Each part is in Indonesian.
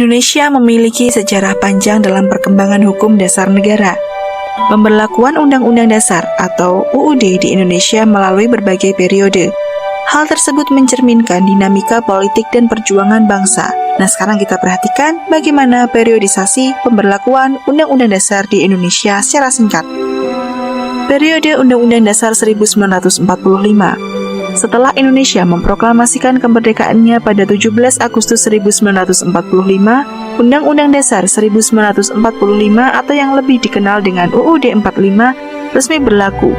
Indonesia memiliki sejarah panjang dalam perkembangan hukum dasar negara. Pemberlakuan Undang-Undang Dasar atau UUD di Indonesia melalui berbagai periode. Hal tersebut mencerminkan dinamika politik dan perjuangan bangsa. Nah, sekarang kita perhatikan bagaimana periodisasi pemberlakuan Undang-Undang Dasar di Indonesia secara singkat. Periode Undang-Undang Dasar 1945. Setelah Indonesia memproklamasikan kemerdekaannya pada 17 Agustus 1945, Undang-Undang Dasar 1945 atau yang lebih dikenal dengan UUD 45 resmi berlaku.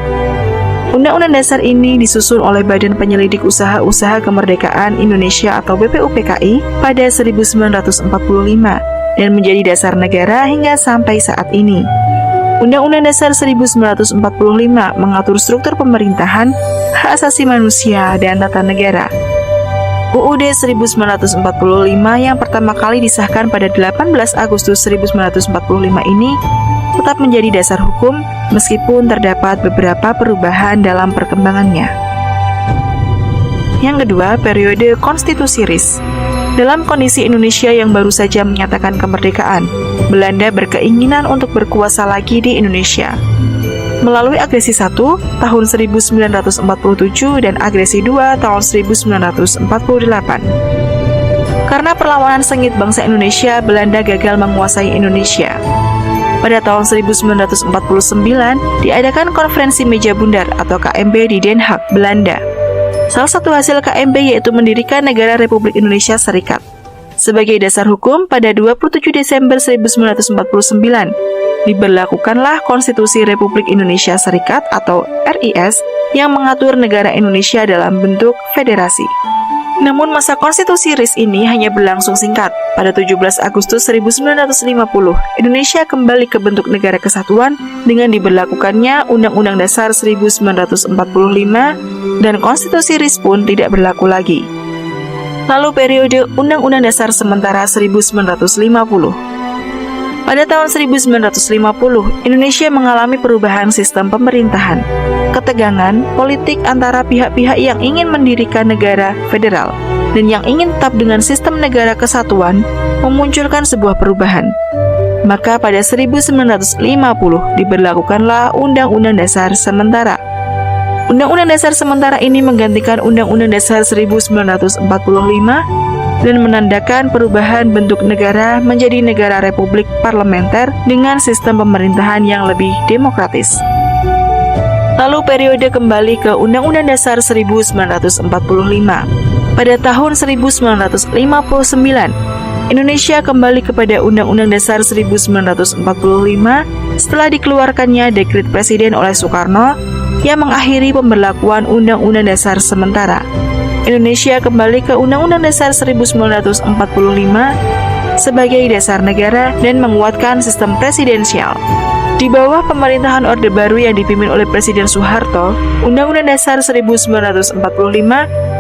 Undang-Undang Dasar ini disusun oleh Badan Penyelidik Usaha-Usaha Kemerdekaan Indonesia atau BPUPKI pada 1945 dan menjadi dasar negara hingga sampai saat ini. Undang-Undang Dasar 1945 mengatur struktur pemerintahan, hak asasi manusia, dan tata negara. UUD 1945 yang pertama kali disahkan pada 18 Agustus 1945 ini tetap menjadi dasar hukum meskipun terdapat beberapa perubahan dalam perkembangannya. Yang kedua, periode konstitusi RIS. Dalam kondisi Indonesia yang baru saja menyatakan kemerdekaan, Belanda berkeinginan untuk berkuasa lagi di Indonesia. Melalui agresi 1 tahun 1947 dan agresi 2 tahun 1948. Karena perlawanan sengit bangsa Indonesia, Belanda gagal menguasai Indonesia. Pada tahun 1949, diadakan konferensi meja bundar atau KMB di Den Haag, Belanda. Salah satu hasil KMB yaitu mendirikan negara Republik Indonesia Serikat. Sebagai dasar hukum, pada 27 Desember 1949, diberlakukanlah Konstitusi Republik Indonesia Serikat atau RIS yang mengatur negara Indonesia dalam bentuk federasi. Namun masa konstitusi RIS ini hanya berlangsung singkat. Pada 17 Agustus 1950, Indonesia kembali ke bentuk negara kesatuan dengan diberlakukannya Undang-Undang Dasar 1945 dan konstitusi RIS pun tidak berlaku lagi. Lalu periode Undang-Undang Dasar sementara 1950. Pada tahun 1950, Indonesia mengalami perubahan sistem pemerintahan, ketegangan politik antara pihak-pihak yang ingin mendirikan negara federal dan yang ingin tetap dengan sistem negara kesatuan memunculkan sebuah perubahan. Maka pada 1950 diberlakukanlah Undang-Undang Dasar sementara. Undang-Undang Dasar sementara ini menggantikan Undang-Undang Dasar 1945 dan menandakan perubahan bentuk negara menjadi negara republik parlementer dengan sistem pemerintahan yang lebih demokratis. Lalu periode kembali ke Undang-Undang Dasar 1945. Pada tahun 1959, Indonesia kembali kepada Undang-Undang Dasar 1945 setelah dikeluarkannya dekret Presiden oleh Soekarno yang mengakhiri pemberlakuan Undang-Undang Dasar sementara. Indonesia kembali ke Undang-Undang Dasar 1945 sebagai dasar negara dan menguatkan sistem presidensial. Di bawah pemerintahan Orde Baru yang dipimpin oleh Presiden Soeharto, Undang-Undang Dasar 1945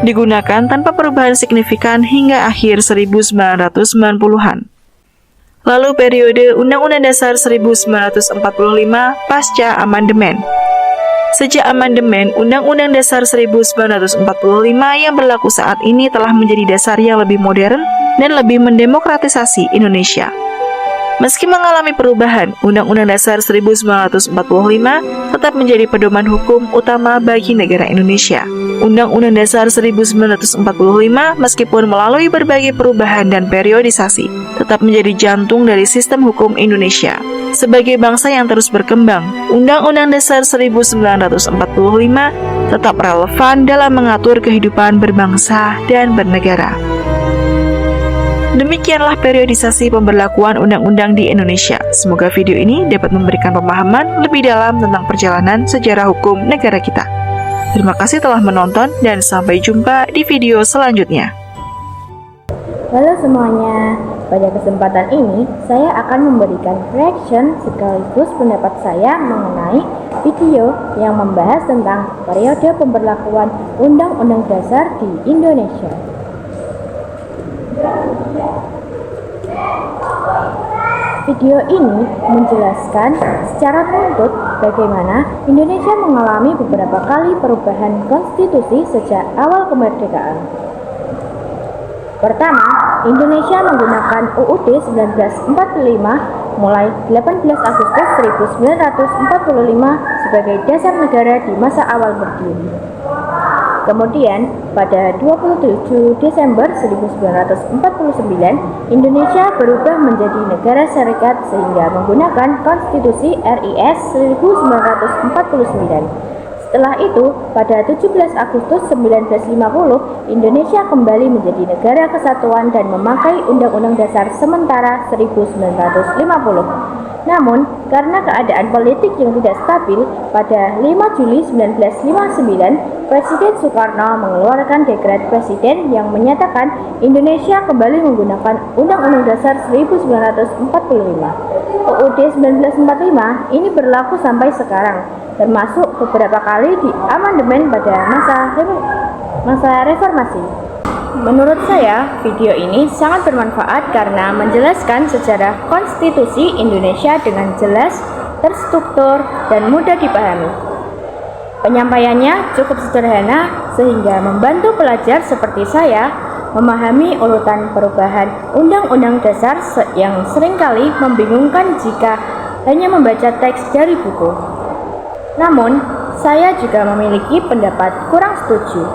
digunakan tanpa perubahan signifikan hingga akhir 1990-an. Lalu periode Undang-Undang Dasar 1945 pasca amandemen. Sejak amandemen, Undang-Undang Dasar 1945 yang berlaku saat ini telah menjadi dasar yang lebih modern dan lebih mendemokratisasi Indonesia. Meski mengalami perubahan, Undang-Undang Dasar 1945 tetap menjadi pedoman hukum utama bagi negara Indonesia. Undang-Undang Dasar 1945 meskipun melalui berbagai perubahan dan periodisasi, tetap menjadi jantung dari sistem hukum Indonesia. Sebagai bangsa yang terus berkembang, Undang-Undang Dasar 1945 tetap relevan dalam mengatur kehidupan berbangsa dan bernegara. Demikianlah periodisasi pemberlakuan undang-undang di Indonesia. Semoga video ini dapat memberikan pemahaman lebih dalam tentang perjalanan sejarah hukum negara kita. Terima kasih telah menonton dan sampai jumpa di video selanjutnya. Halo semuanya, pada kesempatan ini saya akan memberikan reaction sekaligus pendapat saya mengenai video yang membahas tentang periode pemberlakuan Undang-Undang Dasar di Indonesia. Video ini menjelaskan secara runtut bagaimana Indonesia mengalami beberapa kali perubahan konstitusi sejak awal kemerdekaan. Pertama, Indonesia menggunakan UUD 1945 mulai 18 Agustus 1945 sebagai dasar negara di masa awal berdiri. Kemudian, pada 27 Desember 1949, Indonesia berubah menjadi negara serikat sehingga menggunakan Konstitusi RIS 1949. Setelah itu, pada 17 Agustus 1950, Indonesia kembali menjadi negara kesatuan dan memakai Undang-Undang Dasar sementara 1950. Namun, karena keadaan politik yang tidak stabil, pada 5 Juli 1959, Presiden Soekarno mengeluarkan dekret presiden yang menyatakan Indonesia kembali menggunakan Undang-Undang Dasar 1945. UUD 1945 ini berlaku sampai sekarang, termasuk beberapa kali diamandemen pada masa reformasi. Menurut saya, video ini sangat bermanfaat karena menjelaskan sejarah konstitusi Indonesia dengan jelas, terstruktur, dan mudah dipahami. Penyampaiannya cukup sederhana sehingga membantu pelajar seperti saya memahami urutan perubahan Undang-Undang Dasar yang seringkali membingungkan jika hanya membaca teks dari buku. Namun, saya juga memiliki pendapat kurang setuju.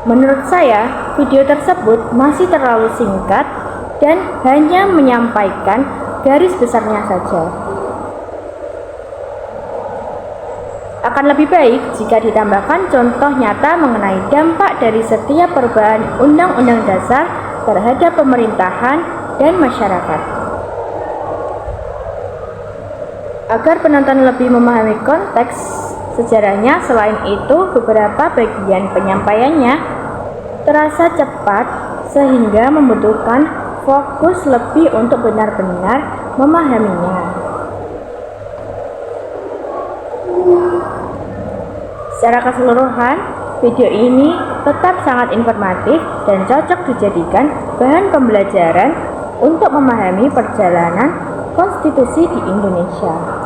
Menurut saya, video tersebut masih terlalu singkat dan hanya menyampaikan garis besarnya saja. Akan lebih baik jika ditambahkan contoh nyata mengenai dampak dari setiap perubahan Undang-Undang Dasar terhadap pemerintahan dan masyarakat. Agar penonton lebih memahami konteks sejarahnya, selain itu beberapa bagian penyampaiannya terasa cepat sehingga membutuhkan fokus lebih untuk benar-benar memahaminya. Secara keseluruhan, video ini tetap sangat informatif dan cocok dijadikan bahan pembelajaran untuk memahami perjalanan konstitusi di Indonesia.